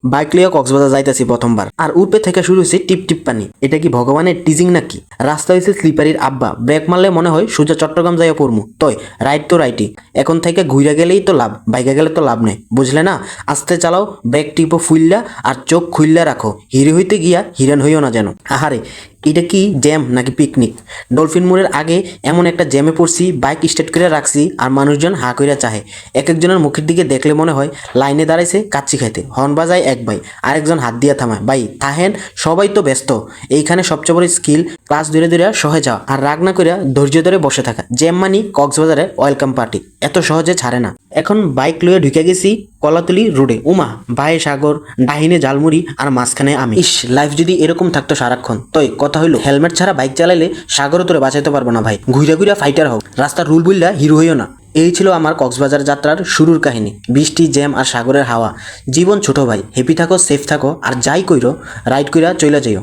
Bike লিয়ে কক্সবাজার যাইতেছি প্রথমবার, আর উপরে থেকে শুরু হয়েছে টিপ টিপ পানি। এটা কি ভগবানের টিজিং নাকি? রাস্তা হয়েছে স্লিপারির আব্বা, ব্রেক মারলে মনে হয় সোজা চট্টগ্রাম যাইয়া পড়মু। তয় রাইট তো রাইটই, এখন থেকে ঘুরে গেলেই তো লাভ, বাইকে গেলে তো লাভ নেই, বুঝলে না? আস্তে চালাও, ব্রেক টিপো ফুললা আর চোখ খুললা রাখো, হিরে হইতে গিয়া হিরান হইও না যেন। আহারে, এটা কি জ্যাম নাকি পিকনিক? ডলফিন মোড়ের আগে এমন একটা জ্যামে পড়ছি, বাইক স্টার্ট করে রাখছি আর মানুষজন হা কইরা চাহে। এক একজনের মুখের দিকে দেখলে মনে হয় লাইনে দাঁড়াইছে কাচ্চি খাইতে। হর্ন বাজায় এক ভাই, আরেকজন হাত দিয়া থামায়, ভাই তাহেন, সবাই তো ব্যস্ত। এইখানে সবচেয়ে বড় স্কিল ক্লাস ধরে ধরে সহে যাওয়া আর রাগ না কইরা ধৈর্য ধরে বসে থাকা। জ্যাম মানি কক্সবাজারে ওয়েলকাম পার্টি, এত সহজে ছাড়ে না। এখন বাইক লয়ে ঢুকে গেছি কলাতলি রোডে। উমা, বায়ে সাগর, ডাহিনে জালমুড়ি আর মাঝখানে আমি। ইস, লাইফ যদি এরকম থাকতো সারাক্ষণ। তই কথা হইলো, হেলমেট ছাড়া বাইক চালাইলে সাগরও তোরে বাঁচাইতে পারবো না ভাই। ঘুরা ঘুরা ফাইটার হোক, রাস্তার রুল বুললা হিরো হইও না। এই ছিল আমার কক্সবাজার যাত্রার শুরুর কাহিনী। বৃষ্টি, জ্যাম আর সাগরের হাওয়া। জীবন ছোট ভাই, হ্যাপি থাকো, সেফ থাকো, আর যাই কইরো রাইড কইরা চইলা যাইও।